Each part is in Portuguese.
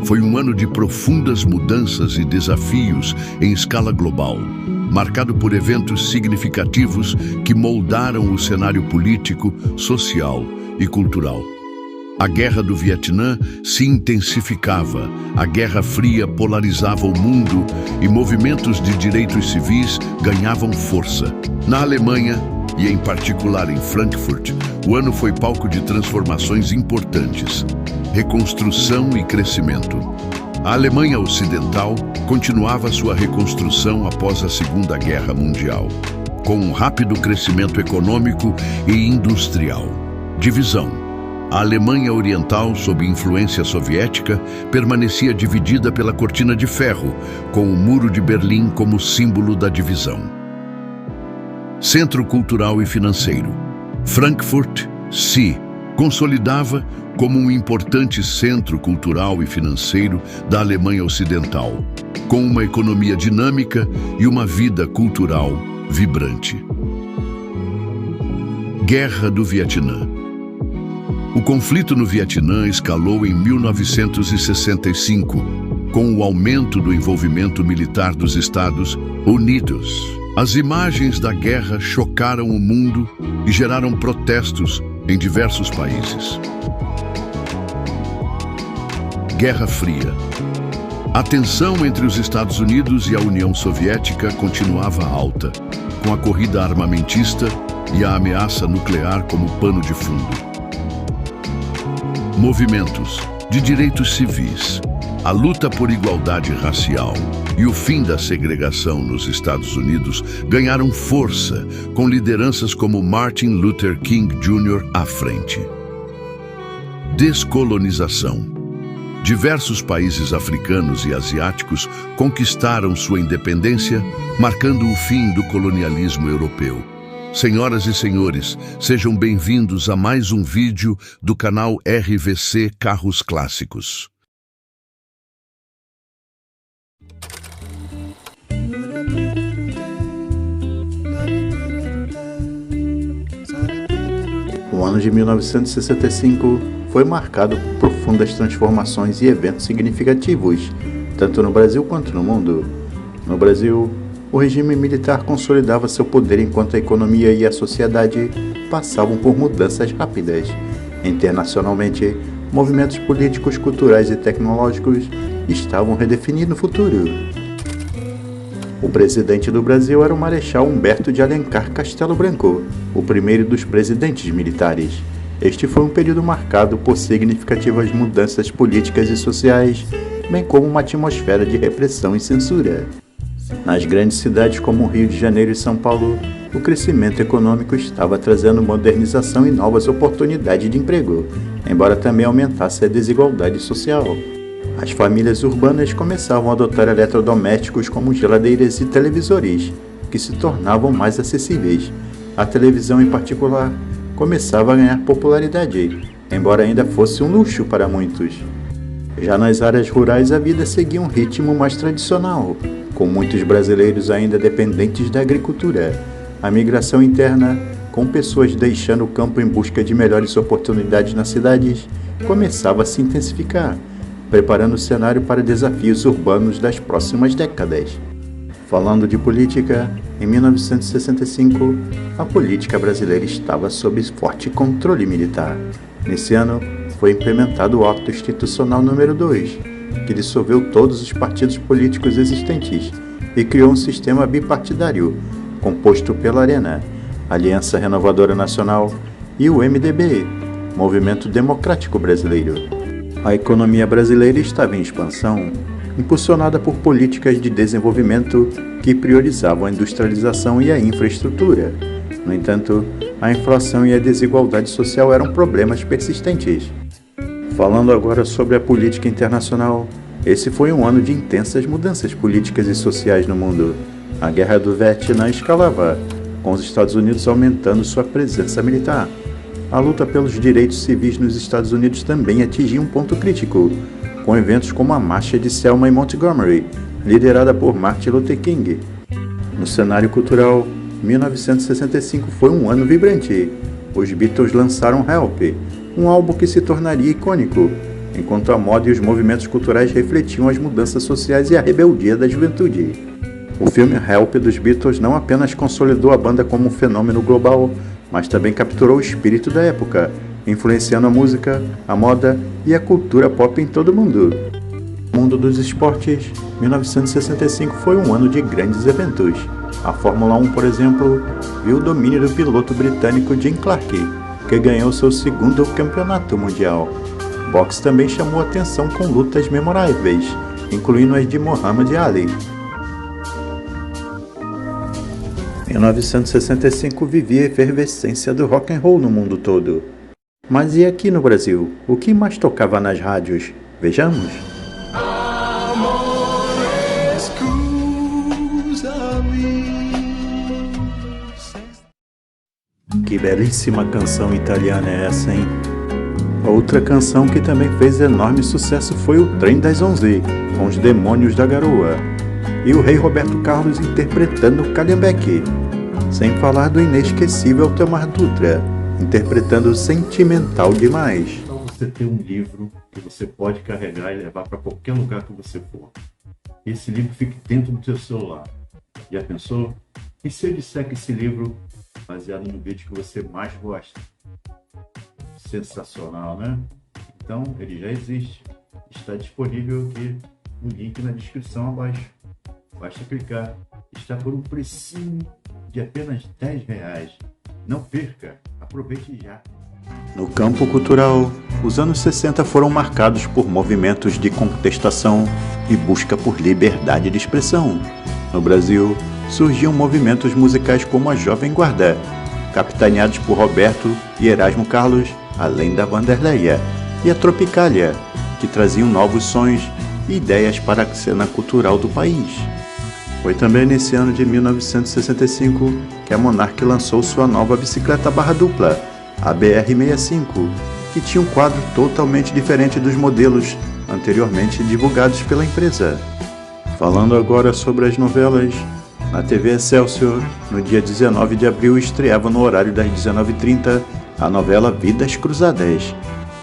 Foi um ano de profundas mudanças e desafios em escala global, marcado por eventos significativos que moldaram o cenário político, social e cultural. A Guerra do Vietnã se intensificava, a Guerra Fria polarizava o mundo e movimentos de direitos civis ganhavam força. Na Alemanha, e em particular em Frankfurt, o ano foi palco de transformações importantes, reconstrução e crescimento. A Alemanha Ocidental continuava sua reconstrução após a Segunda Guerra Mundial, com um rápido crescimento econômico e industrial. Divisão. A Alemanha Oriental, sob influência soviética, permanecia dividida pela Cortina de Ferro, com o Muro de Berlim como símbolo da divisão. Centro cultural e financeiro. Frankfurt se consolidava como um importante centro cultural e financeiro da Alemanha Ocidental, com uma economia dinâmica e uma vida cultural vibrante. Guerra do Vietnã. O conflito no Vietnã escalou em 1965, com o aumento do envolvimento militar dos Estados Unidos. As imagens da guerra chocaram o mundo e geraram protestos em diversos países. Guerra Fria. A tensão entre os Estados Unidos e a União Soviética continuava alta, com a corrida armamentista e a ameaça nuclear como pano de fundo. Movimentos de direitos civis, a luta por igualdade racial e o fim da segregação nos Estados Unidos ganharam força, com lideranças como Martin Luther King Jr. à frente. Descolonização. Diversos países africanos e asiáticos conquistaram sua independência, marcando o fim do colonialismo europeu. Senhoras e senhores, sejam bem-vindos a mais um vídeo do canal RVC Carros Clássicos. O ano de 1965 foi marcado por profundas transformações e eventos significativos, tanto no Brasil quanto no mundo. No Brasil, o regime militar consolidava seu poder enquanto a economia e a sociedade passavam por mudanças rápidas. Internacionalmente, movimentos políticos, culturais e tecnológicos estavam redefinindo o futuro. O presidente do Brasil era o Marechal Humberto de Alencar Castelo Branco, o primeiro dos presidentes militares. Este foi um período marcado por significativas mudanças políticas e sociais, bem como uma atmosfera de repressão e censura. Nas grandes cidades como Rio de Janeiro e São Paulo, o crescimento econômico estava trazendo modernização e novas oportunidades de emprego, embora também aumentasse a desigualdade social. As famílias urbanas começavam a adotar eletrodomésticos como geladeiras e televisores, que se tornavam mais acessíveis. A televisão, em particular, começava a ganhar popularidade, embora ainda fosse um luxo para muitos. Já nas áreas rurais, a vida seguia um ritmo mais tradicional, com muitos brasileiros ainda dependentes da agricultura. A migração interna, com pessoas deixando o campo em busca de melhores oportunidades nas cidades, começava a se intensificar, preparando o cenário para desafios urbanos das próximas décadas. Falando de política, em 1965, a política brasileira estava sob forte controle militar. Nesse ano, foi implementado o Ato Institucional número 2, que dissolveu todos os partidos políticos existentes e criou um sistema bipartidário, composto pela ARENA, Aliança Renovadora Nacional, e o MDB, Movimento Democrático Brasileiro. A economia brasileira estava em expansão, impulsionada por políticas de desenvolvimento que priorizavam a industrialização e a infraestrutura. No entanto, a inflação e a desigualdade social eram problemas persistentes. Falando agora sobre a política internacional, esse foi um ano de intensas mudanças políticas e sociais no mundo. A Guerra do Vietnã escalava, com os Estados Unidos aumentando sua presença militar. A luta pelos direitos civis nos Estados Unidos também atingia um ponto crítico, com eventos como a Marcha de Selma em Montgomery, liderada por Martin Luther King. No cenário cultural, 1965 foi um ano vibrante. Os Beatles lançaram Help, um álbum que se tornaria icônico, enquanto a moda e os movimentos culturais refletiam as mudanças sociais e a rebeldia da juventude. O filme Help dos Beatles não apenas consolidou a banda como um fenômeno global, mas também capturou o espírito da época, influenciando a música, a moda e a cultura pop em todo o mundo. No mundo dos esportes, 1965 foi um ano de grandes eventos. A Fórmula 1, por exemplo, viu o domínio do piloto britânico Jim Clark, que ganhou seu segundo campeonato mundial. Boxe também chamou atenção com lutas memoráveis, incluindo as de Muhammad Ali. 1965 vivia a efervescência do rock and roll no mundo todo. Mas e aqui no Brasil? O que mais tocava nas rádios? Vejamos. Que belíssima canção italiana é essa, hein? Outra canção que também fez enorme sucesso foi o Trem das 11, com os Demônios da Garoa, e o rei Roberto Carlos interpretando Calhambeque, sem falar do inesquecível Tomar Dutra, interpretando Sentimental Demais. Então você tem um livro que você pode carregar e levar para qualquer lugar que você for. Esse livro fica dentro do seu celular. Já pensou? E se eu disser que esse livro, baseado no vídeo que você mais gosta? Sensacional, né? Então, ele já existe. Está disponível aqui no link na descrição abaixo. Basta clicar. Está por um precinho de apenas R$10. Não perca, aproveite já. No campo cultural, os anos 60 foram marcados por movimentos de contestação e busca por liberdade de expressão. No Brasil, surgiam movimentos musicais como a Jovem Guarda, capitaneados por Roberto e Erasmo Carlos, além da Vanderleia, e a Tropicália, que traziam novos sons e ideias para a cena cultural do país. Foi também nesse ano de 1965 que a Monarch lançou sua nova bicicleta barra dupla, a BR-65, que tinha um quadro totalmente diferente dos modelos anteriormente divulgados pela empresa. Falando agora sobre as novelas, na TV Excelsior, no dia 19 de abril, estreava no horário das 19h30 a novela Vidas Cruzadas,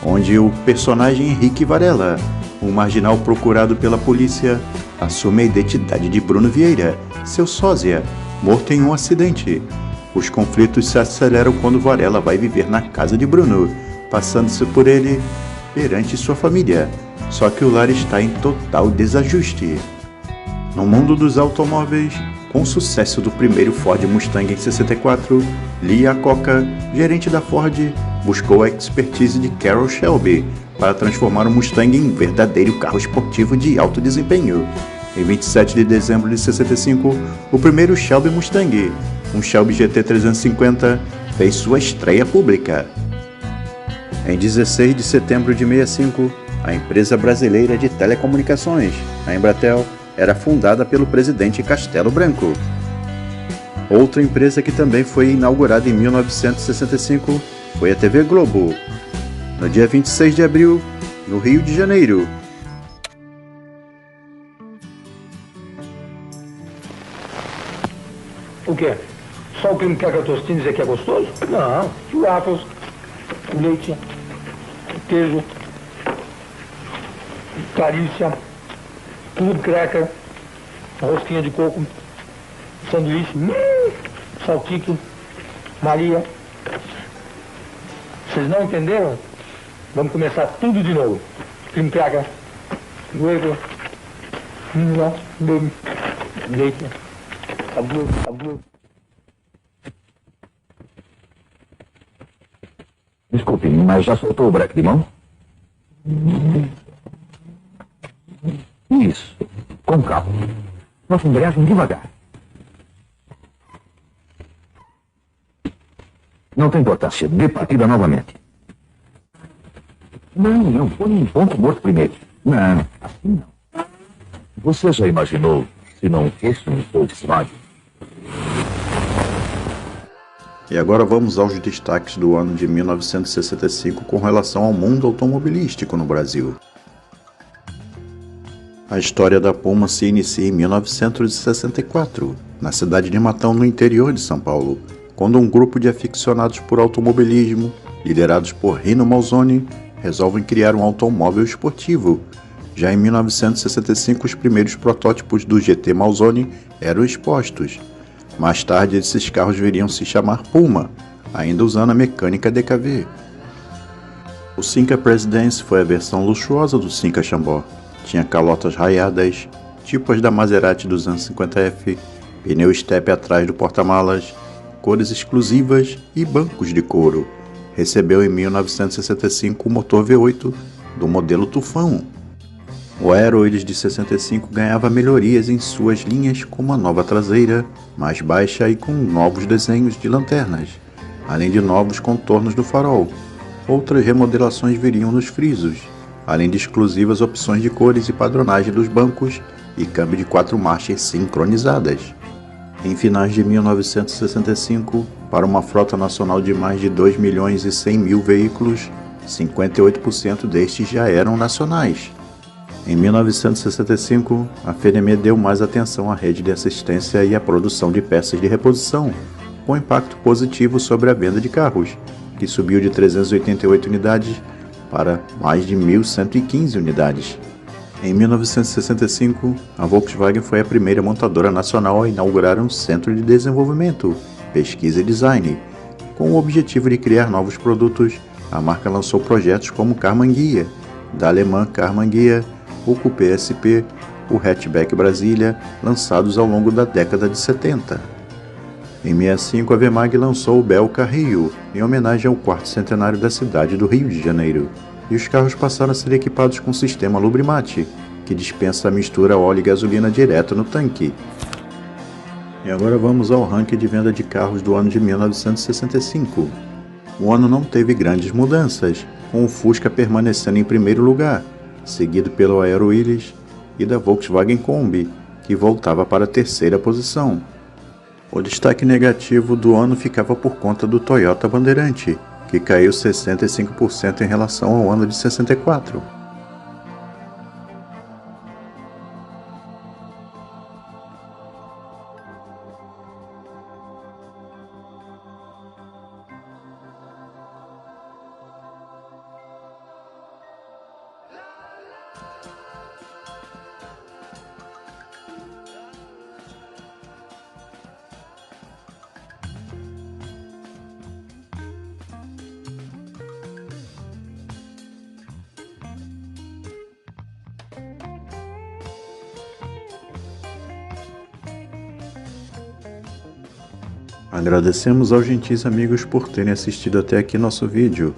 onde o personagem Henrique Varela, um marginal procurado pela polícia, assume a identidade de Bruno Vieira, seu sósia, morto em um acidente. Os conflitos se aceleram quando Varela vai viver na casa de Bruno, passando-se por ele perante sua família. Só que o lar está em total desajuste. No mundo dos automóveis, com o sucesso do primeiro Ford Mustang em 64, Lee Iacocca, gerente da Ford, buscou a expertise de Carroll Shelby para transformar o Mustang em um verdadeiro carro esportivo de alto desempenho. Em 27 de dezembro de 65, o primeiro Shelby Mustang, um Shelby GT 350, fez sua estreia pública. Em 16 de setembro de 65, a empresa brasileira de telecomunicações, a Embratel, era fundada pelo presidente Castelo Branco. Outra empresa que também foi inaugurada em 1965 foi a TV Globo. No dia 26 de abril, no Rio de Janeiro. O quê? Só o creme cracker tostinho dizer que é gostoso? Não. Waffles, leite, queijo, carícia, clube cracker, rosquinha de coco, sanduíche, saltico, Maria. Vocês não entenderam? Vamos começar tudo de novo. Creme cracker, waffle, leite, sabor. Desculpe, mas já soltou o breque de mão? Isso. Com calma. Nossa embreagem devagar. Não tem importância. Dê partida novamente. Não. Põe um ponto morto primeiro. Não, assim não. Você já imaginou se não fosse um Volkswagen? E agora vamos aos destaques do ano de 1965 com relação ao mundo automobilístico no Brasil. A história da Puma se inicia em 1964, na cidade de Matão, no interior de São Paulo, quando um grupo de aficionados por automobilismo, liderados por Rino Malzoni, resolvem criar um automóvel esportivo. Já em 1965, os primeiros protótipos do GT Malzone eram expostos. Mais tarde, esses carros viriam se chamar Puma, ainda usando a mecânica DKV. O Cinca Presidence foi a versão luxuosa do Cinca Chambord. Tinha calotas raiadas, tipo as da Maserati 250F, pneu step atrás do porta-malas, cores exclusivas e bancos de couro. Recebeu em 1965 o motor V8 do modelo Tufão. O Aeroiris de 65 ganhava melhorias em suas linhas, como a nova traseira, mais baixa e com novos desenhos de lanternas, além de novos contornos do farol. Outras remodelações viriam nos frisos, além de exclusivas opções de cores e padronagem dos bancos e câmbio de 4 marchas sincronizadas. Em finais de 1965, para uma frota nacional de mais de 2.100.000 veículos, 58% destes já eram nacionais. Em 1965, a FNME deu mais atenção à rede de assistência e à produção de peças de reposição, com impacto positivo sobre a venda de carros, que subiu de 388 unidades para mais de 1.115 unidades. Em 1965, a Volkswagen foi a primeira montadora nacional a inaugurar um centro de desenvolvimento, pesquisa e design. Com o objetivo de criar novos produtos, a marca lançou projetos como o Karmann Ghia, da alemã Karmann Ghia, o Coupé SP, o Hatchback Brasília, lançados ao longo da década de 70. Em 65, a Vemag lançou o Belca Rio, em homenagem ao 4º centenário da cidade do Rio de Janeiro, e os carros passaram a ser equipados com sistema Lubrimate, que dispensa a mistura óleo e gasolina direto no tanque. E agora vamos ao ranking de venda de carros do ano de 1965. O ano não teve grandes mudanças, com o Fusca permanecendo em primeiro lugar, seguido pelo Aeroiris e da Volkswagen Kombi, que voltava para a terceira posição. O destaque negativo do ano ficava por conta do Toyota Bandeirante, que caiu 65% em relação ao ano de 64. Agradecemos aos gentis amigos por terem assistido até aqui nosso vídeo.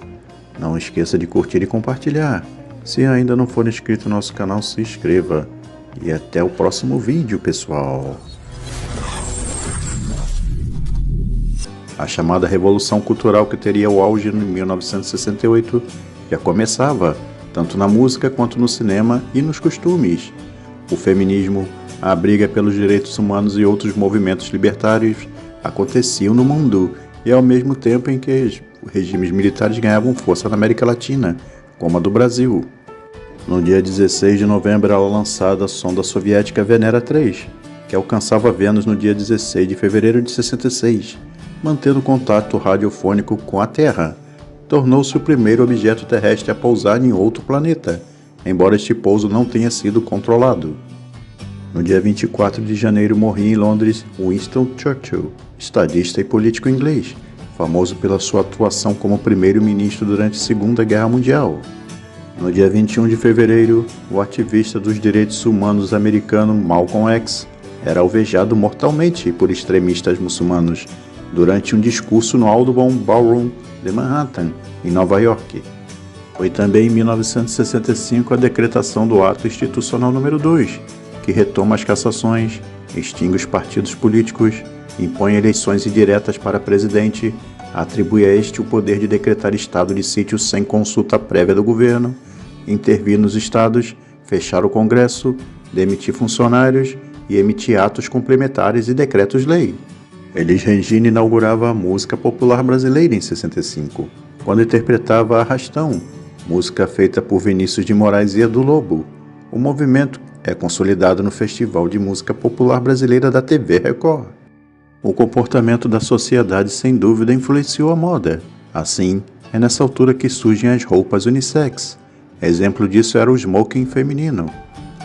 Não esqueça de curtir e compartilhar. Se ainda não for inscrito no nosso canal, se inscreva. E até o próximo vídeo, pessoal. A chamada Revolução Cultural, que teria o auge em 1968, já começava, tanto na música quanto no cinema e nos costumes. O feminismo, a briga pelos direitos humanos e outros movimentos libertários aconteciam no mundo, e ao mesmo tempo em que os regimes militares ganhavam força na América Latina, como a do Brasil. No dia 16 de novembro era lançada a sonda soviética Venera 3, que alcançava Vênus no dia 16 de fevereiro de 66, mantendo contato radiofônico com a Terra. Tornou-se o primeiro objeto terrestre a pousar em outro planeta, embora este pouso não tenha sido controlado. No dia 24 de janeiro morria em Londres Winston Churchill, estadista e político inglês, famoso pela sua atuação como primeiro-ministro durante a Segunda Guerra Mundial. No dia 21 de fevereiro, o ativista dos direitos humanos americano Malcolm X era alvejado mortalmente por extremistas muçulmanos durante um discurso no Audubon Ballroom de Manhattan, em Nova York. Foi também em 1965 a decretação do Ato Institucional número 2, que retoma as cassações, extingue os partidos políticos, impõe eleições indiretas para presidente, atribui a este o poder de decretar estado de sítio sem consulta prévia do governo, intervir nos estados, fechar o Congresso, demitir funcionários e emitir atos complementares e decretos-lei. Elis Regina inaugurava a música popular brasileira em 65, quando interpretava Arrastão, música feita por Vinícius de Moraes e Edu Lobo. O movimento é consolidado no Festival de Música Popular Brasileira da TV Record. O comportamento da sociedade sem dúvida influenciou a moda. Assim, É nessa altura que surgem as roupas unissex. Exemplo disso era o smoking feminino.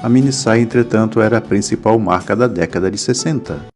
A minissaia, entretanto, era a principal marca da década de 60.